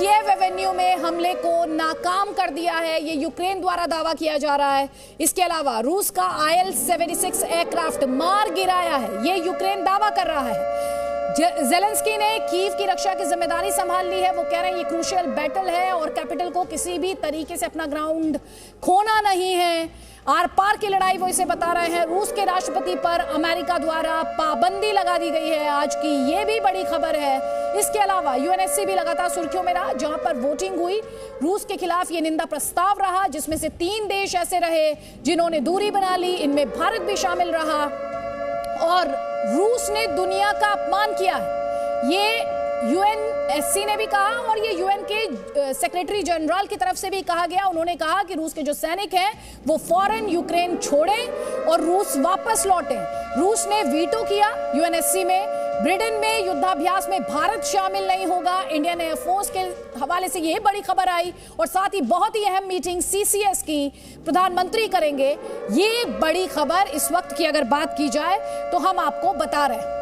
Kyiv Avenue में हमले को नाकाम कर दिया है, ये यूक्रेन द्वारा दावा किया जा रहा है। इसके अलावा रूस का IL-76 एयरक्राफ्ट मार गिराया है, ये यूक्रेन दावा कर रहा है। ज़ेलेंस्की ने कीव की रक्षा की जिम्मेदारी संभाल ली है। वो कह रहे हैं ये क्रूशियल बैटल है और कैपिटल को किसी भी तरीके से अपना ग्राउंड खोना नहीं है। आर पार की लड़ाई वो इसे बता रहे हैं। रूस के राष्ट्रपति पर अमेरिका द्वारा पाबंदी लगा दी गई है आज की, ये भी बड़ी खबर है। इसके अलावा UNSC भी लगातार सुर्खियों में रहा, जहां पर वोटिंग हुई। रूस के खिलाफ ये निंदा प्रस्ताव रहा, जिसमें से 3 देश ऐसे रहे जिन्होंने दूरी बना ली, इनमें भारत भी शामिल रहा। और रूस ने दुनिया का अपमान किया है, ये UNSC ने भी कहा और ये UN के सेक्रेटरी जनरल की तरफ से भी कहा गया। उन्होंने कहा कि रूस के जो सैनिक हैं वो फौरन यूक्रेन छोड़ें और रूस वापस लौटें। रूस ने वीटो किया UNSC में। ब्रिटेन में युद्धाभ्यास में भारत शामिल नहीं होगा, इंडियन एयरफोर्स के हवाले से यह बड़ी खबर आई। और साथ ही बहुत ही अहम मीटिंग CCS की प्रधानमंत्री करेंगे, ये बड़ी खबर इस वक्त की अगर बात की जाए तो हम आपको बता रहे हैं।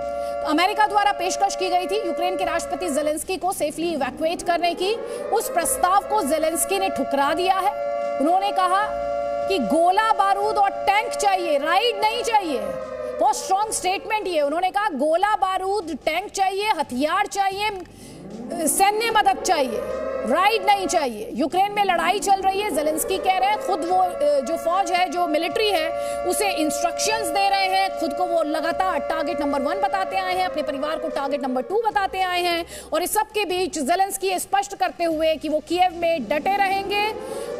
अमेरिका द्वारा पेशकश की गई थी यूक्रेन के राष्ट्रपति ज़ेलेंस्की को सेफली इवैक्यूएट करने की, उस प्रस्ताव को ज़ेलेंस्की ने ठुकरा दिया है। उन्होंने कहा कि गोला बारूद और टैंक चाहिए, राइड नहीं चाहिए। बहुत स्ट्रॉन्ग स्टेटमेंट ये। उन्होंने कहा गोला बारूद, टैंक चाहिए, हथियार चाहिए, सैन्य मदद चाहिए, राइड नहीं चाहिए। यूक्रेन में लड़ाई चल रही है, ज़ेलेंस्की कह रहे हैं, खुद वो जो फौज है, जो मिलिट्री है, उसे इंस्ट्रक्शंस दे रहे हैं। खुद को वो लगातार टारगेट नंबर 1 बताते आए हैं, अपने परिवार को टारगेट नंबर 2 बताते आए हैं। और इस सब के बीच ज़ेलेंस्की स्पष्ट करते हुए कि वो कीव में डटे रहेंगे।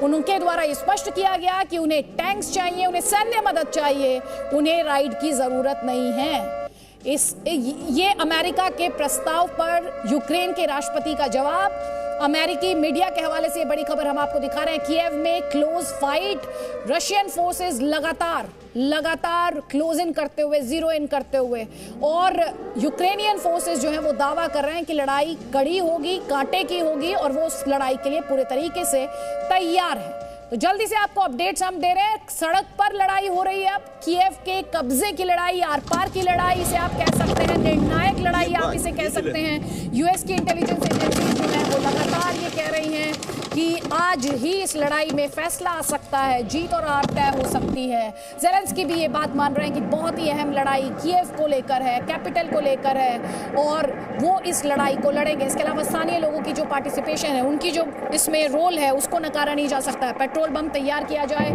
उनके द्वारा ये स्पष्ट किया गया कि उन्हें टैंक्स चाहिए, उन्हें सैन्य मदद चाहिए, उन्हें राइड की जरूरत नहीं है। ये अमेरिका के प्रस्ताव पर यूक्रेन के राष्ट्रपति का जवाब। अमेरिकी मीडिया के हवाले से बड़ी खबर हम आपको दिखा रहे हैं। कीव में क्लोज फाइट, रशियन फोर्सेस लगातार क्लोज इन करते हुए, जीरो इन करते हुए, और यूक्रेनियन फोर्सेस जो हैं वो दावा कर रहे हैं कि लड़ाई कड़ी होगी, कांटे की होगी और वो उस लड़ाई के लिए पूरे तरीके से तैयार है। तो जल्दी से आपको अपडेट्स हम दे रहे हैं। सड़क पर लड़ाई हो रही है अब, कीव के कब्जे की लड़ाई, आर पार की लड़ाई इसे आप कह सकते हैं, निर्णायक लड़ाई आप इसे कह सकते हैं। US की इंटेलिजेंस एजेंसी जो है वो लगातार ये कह रही हैं कि आज ही इस लड़ाई में फैसला आ सकता है, जीत और हार तय हो सकती है। ज़ेलेंस्की भी ये बात मान रहे हैं कि बहुत ही अहम लड़ाई कीव को लेकर है, कैपिटल को लेकर है और वो इस लड़ाई को लड़ेंगे। इसके अलावा स्थानीय लोगों की जो पार्टिसिपेशन है, उनकी जो इसमें रोल है, उसको नकारा नहीं जा सकता है। पेट्रोल बम तैयार किया जाए,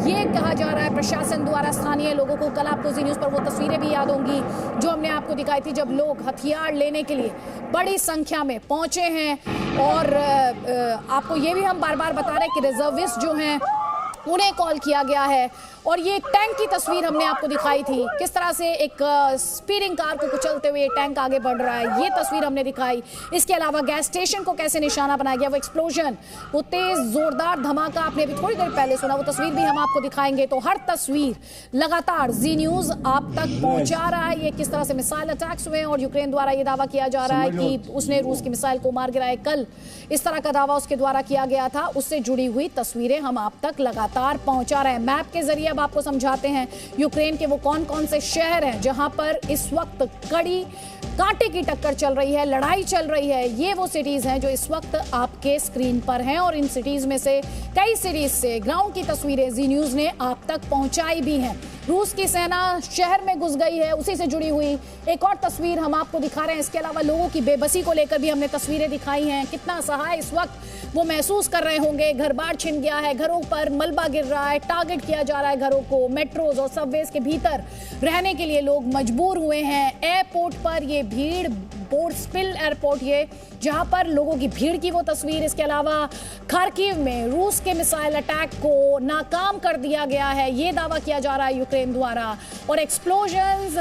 ये कहा जा रहा है प्रशासन द्वारा स्थानीय लोगों को। कल आपको जी न्यूज़ पर वो तस्वीरें भी याद होंगी जो हमने आपको दिखाई थी, जब लोग हथियार लेने के लिए बड़ी संख्या में पहुंचे हैं। और आपको ये भी हम बार बार बता रहे हैं कि रिजर्विस्ट जो हैं उन्हें कॉल किया गया है। और ये टैंक की तस्वीर हमने आपको दिखाई थी, किस तरह से एक स्पीडिंग कार को कुचलते हुए टैंक आगे बढ़ रहा है, ये तस्वीर हमने दिखाई। इसके अलावा गैस स्टेशन को कैसे निशाना बनाया गया, वो एक्सप्लोजन, वो तेज जोरदार धमाका आपने अभी थोड़ी देर पहले सुना, वो तस्वीर भी हम आपको दिखाएंगे। तो हर तस्वीर लगातार जी न्यूज़ आप तक पहुंचा रहा है। ये किस तरह से मिसाइल अटैक्स हुए और यूक्रेन द्वारा ये दावा किया जा रहा है कि उसने रूस की मिसाइल को मार गिराया। कल इस तरह का दावा उसके द्वारा किया गया था, उससे जुड़ी हुई तस्वीरें हम आप तक लगातार पहुंचा रहे हैं। मैप के जरिए अब आपको समझाते हैं यूक्रेन के वो कौन कौन से शहर हैं जहां पर इस वक्त कड़ी कांटे की टक्कर चल रही है, लड़ाई चल रही है। ये वो सिटीज हैं जो इस वक्त आपके स्क्रीन पर हैं और इन सिटीज में से कई सिटीज से ग्राउंड की तस्वीरें जी न्यूज़ ने आप तक पहुंचाई भी हैं। रूस की सेना शहर में घुस गई है, उसी से जुड़ी हुई एक और तस्वीर हम आपको दिखा रहे हैं। इसके अलावा लोगों की बेबसी को लेकर भी हमने तस्वीरें दिखाई हैं। कितना असहाय इस वक्त वो महसूस कर रहे होंगे। घर बार छिन गया है, घरों पर मलबा गिर रहा है, टारगेट किया जा रहा है घरों को। मेट्रोज और सबवेज के भीतर रहने के लिए लोग मजबूर हुए हैं। एयरपोर्ट पर ये भीड़, बोर्डस्पिल एयरपोर्ट ये, जहां पर लोगों की भीड़ की वो तस्वीर। इसके अलावा खार्किव में रूस के मिसाइल अटैक को नाकाम कर दिया गया है, ये दावा किया जा रहा है यूक्रेन द्वारा। और एक्सप्लोजन्स,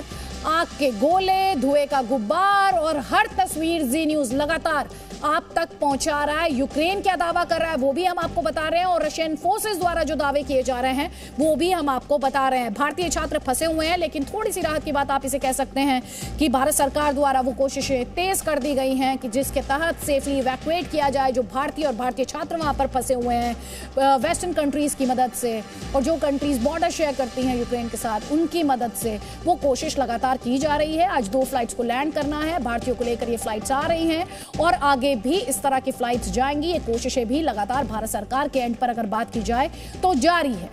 आग के गोले, धुएं का गुब्बार और हर तस्वीर जी न्यूज़ लगातार आप तक पहुंचा रहा है। यूक्रेन क्या दावा कर रहा है वो भी हम आपको बता रहे हैं और रशियन फोर्सेस द्वारा जो दावे किए जा रहे हैं वो भी हम आपको बता रहे हैं। भारतीय छात्र फंसे हुए हैं, लेकिन थोड़ी सी राहत की बात आप इसे कह सकते हैं कि भारत सरकार द्वारा वो कोशिशें तेज कर दी गई हैं कि जिसके तहत सेफली इवैक्यूएट किया जाए जो भारतीय और भारतीय छात्र वहां पर फंसे हुए हैं वेस्टर्न कंट्रीज की मदद से, और जो कंट्रीज बॉर्डर शेयर करती हैं यूक्रेन के साथ उनकी मदद से वो कोशिश लगातार लगातार की जा रही है। आज 2 फ्लाइट्स को लैंड करना है, भारतीयों को लेकर ये फ्लाइट्स आ रही हैं और आगे भी इस तरह की फ्लाइट्स जाएंगी। ये कोशिशें भी लगातार भारत सरकार के एंड पर अगर बात की जाए तो जारी है।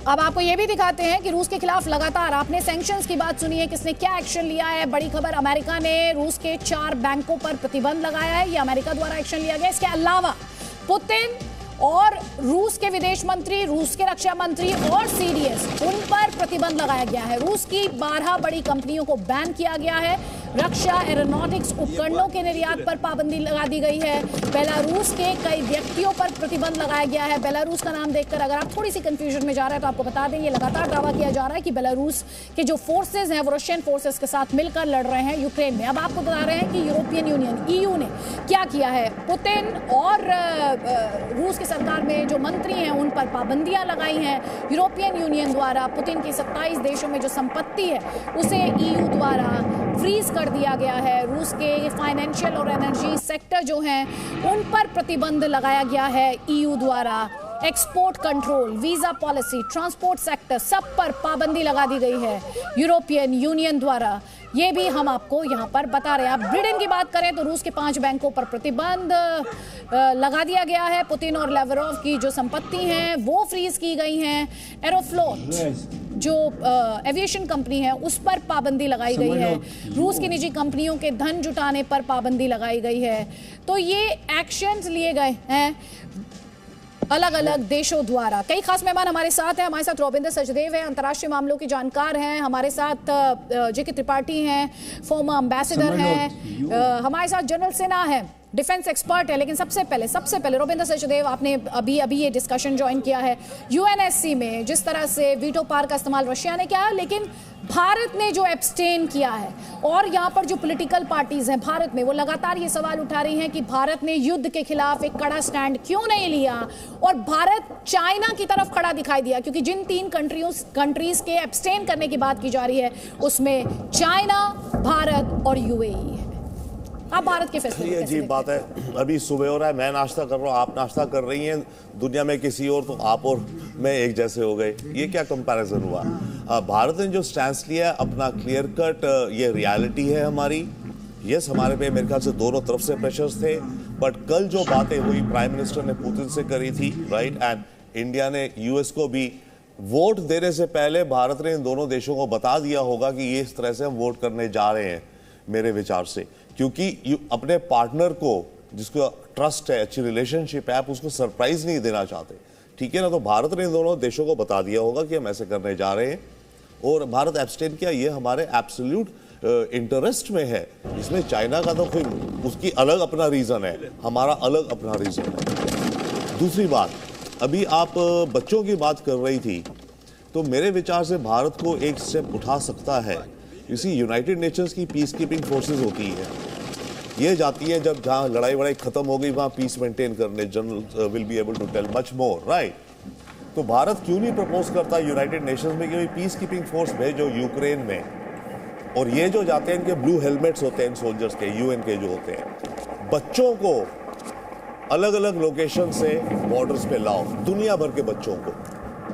अब आपको यह भी दिखाते हैं कि रूस के खिलाफ लगातार आपने सैंक्शंस की बात सुनी है, किसने क्या एक्शन लिया है। बड़ी खबर, अमेरिका ने रूस के 4 बैंकों पर प्रतिबंध लगाया है। यह अमेरिका द्वारा एक्शन लिया गया। इसके अलावा पुतिन और रूस के विदेश मंत्री, रूस के रक्षा मंत्री और सीडीएस, उन पर प्रतिबंध लगाया गया है। रूस की 12 बड़ी कंपनियों को बैन किया गया है। रक्षा एरोनॉटिक्स उपकरणों के निर्यात पर पाबंदी लगा दी गई है। बेलारूस के कई व्यक्तियों पर प्रतिबंध लगाया गया है। बेलारूस का नाम देखकर अगर आप थोड़ी सी कंफ्यूजन में जा रहे हैं तो आपको बता दें, ये लगातार दावा किया जा रहा है कि बेलारूस के जो फोर्सेज हैं वो रशियन फोर्सेज के साथ मिलकर लड़ रहे हैं यूक्रेन में। अब आपको बता रहे हैं कि यूरोपियन यूनियन ईयू ने क्या किया है। पुतिन और रूस की सरकार में जो मंत्री हैं उन पर पाबंदियां लगाई हैं। यूरोपियन यूनियन द्वारा पुतिन की 27 देशों में जो संपत्ति है उसे ईयू द्वारा फ्रीज कर दिया गया है। रूस के फाइनेंशियल और एनर्जी सेक्टर जो हैं उन पर प्रतिबंध लगाया गया है ईयू द्वारा। Export control, visa policy, transport sector, सब पर पाबंदी लगा दी गई है यूरोपियन यूनियन द्वारा। ये भी हम आपको यहाँ पर बता रहे हैं। अब ब्रिटेन की बात करें तो रूस के 5 बैंकों पर प्रतिबंध लगा दिया गया है। पुतिन और लेवरोव की जो संपत्ति हैं वो फ्रीज की गई हैं। एरोफ्लोट जो एविएशन कंपनी है उस पर पाबंदी लगाई गई है। रूस की निजी कंपनियों के धन जुटाने पर पाबंदी लगाई गई है। तो ये एक्शंस लिए गए हैं अलग अलग देशों द्वारा। कई खास मेहमान हमारे साथ हैं। हमारे साथ रविंद्र सचदेव है, अंतर्राष्ट्रीय मामलों की जानकार हैं। हमारे साथ जेके त्रिपाठी हैं, फॉर्मर एम्बेसडर हैं। हमारे साथ जनरल सिन्हा है, डिफेंस एक्सपर्ट है। लेकिन सबसे पहले रविंद्र सचदेव, आपने अभी ये डिस्कशन ज्वाइन किया है। यूएनएससी में जिस तरह से वीटो पावर का इस्तेमाल रशिया ने किया, लेकिन भारत ने जो एब्सटेन किया है और यहाँ पर जो पॉलिटिकल पार्टीज हैं भारत में, वो लगातार ये सवाल उठा रही हैं कि भारत ने युद्ध के खिलाफ एक कड़ा स्टैंड क्यों नहीं लिया और भारत चाइना की तरफ खड़ा दिखाई दिया। क्योंकि जिन 3 कंट्रीज के एब्सटेन करने की बात की जा रही है उसमें चाइना, भारत और यूएई है। आप भारत के फैसले ये अजीब बात है। अभी सुबह हो रहा है, मैं नाश्ता कर रहा हूँ, आप नाश्ता कर रही हैं, दुनिया में किसी और तो आप और मैं एक जैसे हो गए। ये क्या कंपैरिजन हुआ? भारत ने जो स्टैंड लिया है अपना क्लियर कट, ये रियलिटी है हमारी। यस, हमारे पे मेरे ख्याल से दोनों तरफ से प्रेशर्स थे, बट कल जो बातें हुई प्राइम मिनिस्टर ने पुतिन से करी थी, राइट, एंड इंडिया ने यूएस को भी वोट देने से पहले भारत ने इन दोनों देशों को बता दिया होगा कि ये इस तरह से हम वोट करने जा रहे हैं, मेरे विचार से। क्योंकि अपने पार्टनर को जिसको ट्रस्ट है, अच्छी रिलेशनशिप है, आप उसको सरप्राइज नहीं देना चाहते, ठीक है ना। तो भारत ने इन दोनों देशों को बता दिया होगा कि हम ऐसे करने जा रहे हैं और भारत एब्सटेन किया। ये हमारे एब्सोल्यूट इंटरेस्ट में है। इसमें चाइना का तो कोई उसकी अलग अपना रीजन है, हमारा अलग अपना रीजन है। दूसरी बात, अभी आप बच्चों की बात कर रही थी, तो मेरे विचार से भारत को एक स्टेप उठा सकता है। इसी यूनाइटेड नेशंस की पीस कीपिंग फोर्सेस होती है, ये जाती है जब जहाँ लड़ाई वड़ाई खत्म हो गई वहाँ पीस मेंटेन करने। General will be able to tell much more, right. तो भारत क्यों नहीं प्रपोज करता यूनाइटेड नेशंस में कि पीस कीपिंग फोर्स भेजो यूक्रेन में, और ये जो जाते हैं इनके ब्लू हेलमेट्स होते हैं सोल्जर्स के, यूएन के जो होते हैं, बच्चों को अलग अलग लोकेशन से बॉर्डर्स पे लाओ, दुनिया भर के बच्चों को।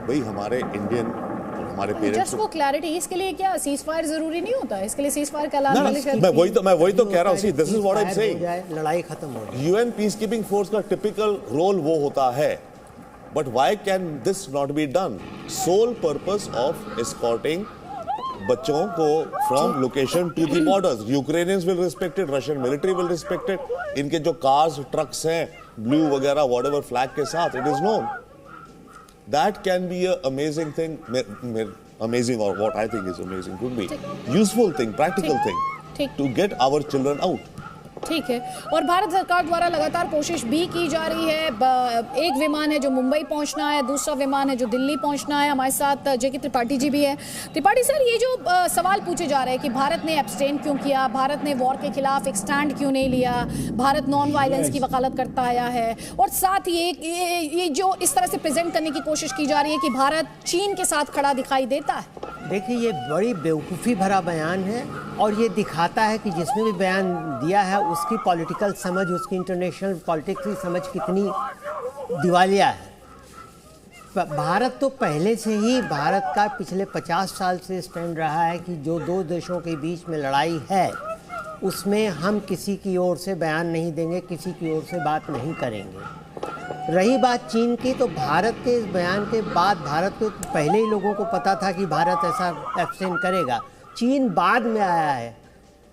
भाई हमारे इंडियन हमारे पेरेंट्स, जस्ट वो क्लैरिटी, इसके लिए क्या सीज फायर जरूरी नहीं होता? इसके लिए सीज फायर का ऐलान मैं वही तो कह रहा हूँ। This is what I am saying, लड़ाई खत्म हो जाए। यूएन पीस कीपिंग फोर्स का टिपिकल रोल वो होता है, but why can this not be done? Sole purpose of escorting बच्चों को from location to the borders. Ukrainians will respect it, Russian military will respect it. इनके जो cars trucks हैं blue वगैरह व्हाटएवर फ्लैग के साथ, it is known that can be a amazing thing, amazing, or what I think is amazing could be useful thing, practical thing to get our children out. ठीक है। और भारत सरकार द्वारा लगातार कोशिश भी की जा रही है। एक विमान है जो मुंबई पहुंचना है, दूसरा विमान है जो दिल्ली पहुंचना है। हमारे साथ जेके त्रिपाठी जी भी है। त्रिपाठी सर, ये जो सवाल पूछे जा रहे हैं कि भारत ने एब्सटेन क्यों किया, भारत ने वॉर के खिलाफ एक स्टैंड क्यों नहीं लिया, भारत नॉन वायलेंस की वकालत करता आया है, और साथ ही ये जो इस तरह से प्रेजेंट करने की कोशिश की जा रही है कि भारत चीन के साथ खड़ा दिखाई देता है। देखिए, ये बड़ी बेवकूफ़ी भरा बयान है और ये दिखाता है कि जिसने भी बयान दिया है उसकी पॉलिटिकल समझ, उसकी इंटरनेशनल पॉलिटिक्स की समझ कितनी दिवालिया है। भारत तो पहले से ही, भारत का पिछले 50 साल से स्टैंड रहा है कि जो दो देशों के बीच में लड़ाई है उसमें हम किसी की ओर से बयान नहीं देंगे, किसी की ओर से बात नहीं करेंगे। रही बात चीन की, तो भारत के इस बयान के बाद भारत को पहले ही लोगों को पता था कि भारत ऐसा एब्सटेन करेगा। चीन बाद में आया है।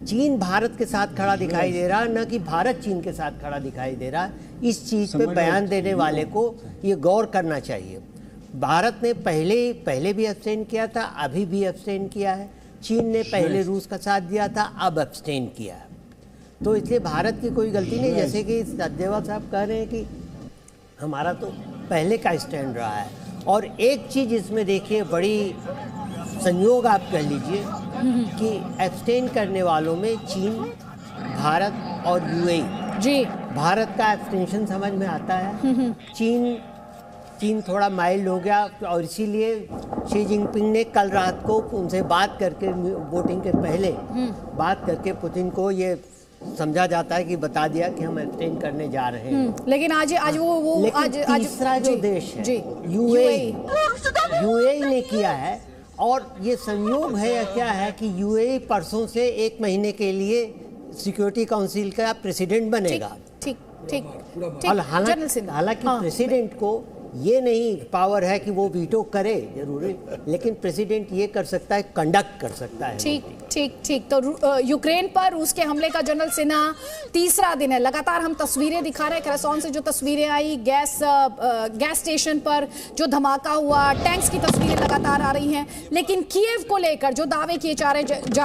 चीन भारत के साथ खड़ा दिखाई दे रहा, न कि भारत चीन के साथ खड़ा दिखाई दे रहा। इस चीज़ पे बयान देने वाले को ये गौर करना चाहिए। भारत ने पहले भी एब्सटेन किया था, अभी भी एब्सटेन किया है। चीन ने पहले रूस का साथ दिया था, अब एब्सटेन किया है। तो इसलिए भारत की कोई गलती नहीं। जैसे कि सचदेवा साहब कह रहे हैं कि हमारा तो पहले का स्टैंड रहा है। और एक चीज़ इसमें देखिए, बड़ी संयोग आप कह लीजिए कि एब्सटेन करने वालों में चीन, भारत और यूएई। जी, भारत का एब्सटेंशन समझ में आता है। चीन थोड़ा माइल्ड हो गया और इसीलिए शी जिनपिंग ने कल रात को उनसे बात करके, वोटिंग के पहले बात करके पुतिन को ये समझा जाता है कि बता दिया कि हम एब्सटेन करने जा रहे हैं। लेकिन आज वो लेकिन आज तीसरा जो देश है यूएई ने किया है। और ये संयोग है या क्या है कि यूएई परसों से 1 महीने के लिए सिक्योरिटी काउंसिल का प्रेसिडेंट बनेगा। ठीक। हालांकि प्रेसिडेंट को ये नहीं पावर है कि वो वीटो करे जरूरी, लेकिन प्रेसिडेंट ये कर सकता है, कंडक्ट कर सकता है। ठीक। तो यूक्रेन पर रूस के हमले का जनरल सिन्हा तीसरा दिन है। लगातार हम तस्वीरें दिखा रहे हैं, खरसोन से जो तस्वीरें आई, गैस स्टेशन पर जो धमाका हुआ, टैंक्स की तस्वीरें लगातार आ रही हैं। लेकिन कीव को लेकर जो दावे किए जा रहे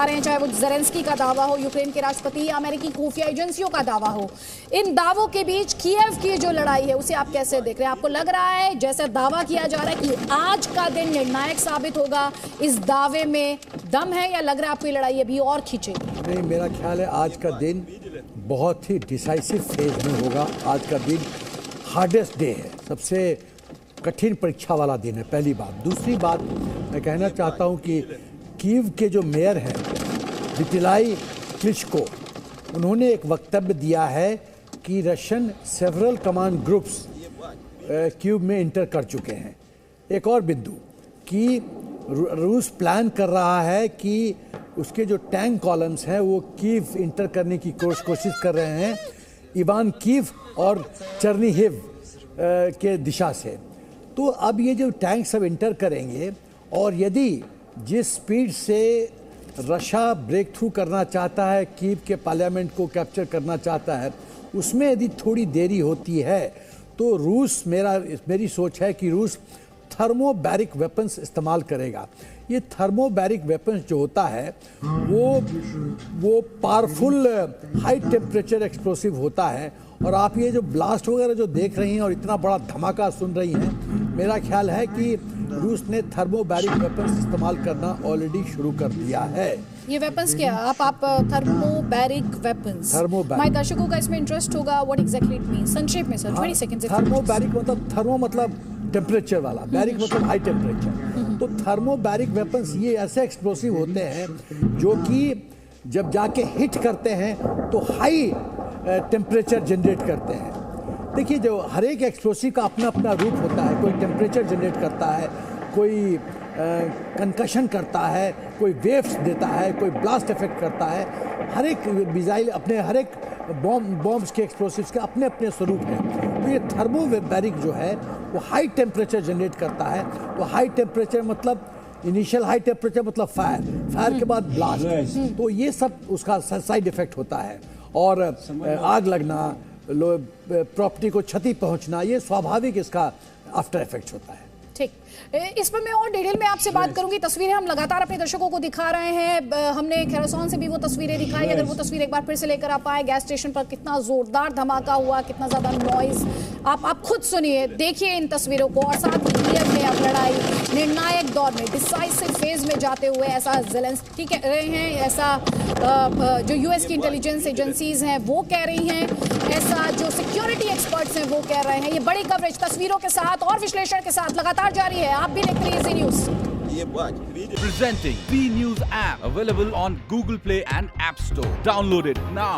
हैं, चाहे वो ज़ेलेंस्की का दावा हो, यूक्रेन के राष्ट्रपति या अमेरिकी खुफिया एजेंसियों का दावा हो, इन दावों के बीच कीव की जो लड़ाई है उसे आप कैसे देख रहे हैं? आपको लग रहा है जैसा दावा किया जा रहा है कि आज का दिन निर्णायक साबित होगा, इस दावे में दम है, या लग रहा है आपको ये लड़ाई अभी और खींचेगी? नहीं, मेरा ख्याल है आज का दिन बहुत ही डिसाइसिव फेज में होगा। आज का दिन हार्डेस्ट डे है, सबसे कठिन परीक्षा वाला दिन है, पहली बात। दूसरी बात मैं कहना चाहता हूं कि कीव के जो मेयर हैं विटिलाई क्लिचको, उन्होंने एक वक्तव्य दिया है कि Russian several command groups Kyiv में इंटर कर चुके हैं। एक और बिंदु कि रूस प्लान कर रहा है कि उसके जो टैंक कॉलम्स हैं वो कीव इंटर करने की कोशिश कर रहे हैं, इवान कीव और चर्निहिव के दिशा से। तो अब ये जो टैंक सब इंटर करेंगे, और यदि जिस स्पीड से रशिया ब्रेक थ्रू करना चाहता है, कीव के पार्लियामेंट को कैप्चर करना चाहता है, उसमें यदि थोड़ी देरी होती है तो रूस, मेरी सोच है कि रूस थर्मोबैरिक वेपन्स इस्तेमाल करेगा। ये थर्मोबैरिक वेपन्स जो होता है वो पावरफुल हाई टेम्परेचर एक्सप्लोसिव होता है। और आप ये जो ब्लास्ट वगैरह जो देख रही हैं और इतना बड़ा धमाका सुन रही हैं, मेरा ख्याल है कि रूस ने थर्मोबैरिक वेपन्स इस्तेमाल करना ऑलरेडी शुरू कर दिया है। ये वेपन्स क्या? आप थर्मोबैरिक वेपन्स, हमारे दर्शकों का इसमें इंटरेस्ट होगा। व्हाट एग्जैक्टली इट मींस, संक्षेप में सर, 20 सेकंड्स। थर्मोबैरिक मतलब, थर्मो मतलब टेम्परेचर वाला, बैरिक मतलब हाई टेम्परेचर। तो थर्मोबैरिक वेपन्स ये ऐसे एक्सप्लोसिव होते हैं जो कि जब जाके हिट करते हैं तो हाई टेम्परेचर जनरेट करते हैं। देखिए, जो हर एक एक्सप्लोसिव का अपना अपना रूप होता है। कोई टेम्परेचर जनरेट करता है, कोई कंकशन करता है, कोई वेव्स देता है, कोई ब्लास्ट इफेक्ट करता है। हर एक मिसाइल अपने, हर एक बॉम्ब्स के एक्सप्लोसिव्स के अपने अपने स्वरूप हैं। तो ये थर्मोबैरिक जो है वो हाई टेम्परेचर जनरेट करता है। तो हाई टेम्परेचर मतलब इनिशियल हाई टेम्परेचर मतलब फायर के बाद ब्लास्ट। तो ये सब उसका साइड इफेक्ट होता है। और आग लगना, प्रॉपर्टी को क्षति पहुंचना, ये स्वाभाविक इसका आफ्टर इफेक्ट होता है। ठीक, इस पर मैं और डिटेल में आपसे बात करूंगी। तस्वीरें हम लगातार अपने दर्शकों को दिखा रहे हैं। हमने खरसोन से भी वो तस्वीरें दिखाई। अगर वो तस्वीर एक बार फिर से लेकर आप आए, गैस स्टेशन पर कितना जोरदार धमाका हुआ, कितना ज्यादा नॉइज, आप खुद सुनिए, देखिए इन तस्वीरों को। और साथ ही कीव में अब लड़ाई निर्णायक दौर में, डिसाइसिव फेज में जाते हुए, ऐसा ज़ेलेंस्की कह रहे हैं, ऐसा जो यूएस की इंटेलिजेंस एजेंसीज हैं वो कह रही हैं, ऐसा जो सिक्योरिटी एक्सपर्ट्स हैं वो कह रहे हैं। ये बड़ी कवरेज तस्वीरों के साथ और विश्लेषण के साथ लगातार जारी है। आप भी देखते रहिए ज़ी news. Presenting V News app, available on Google Play and App Store. Download it now.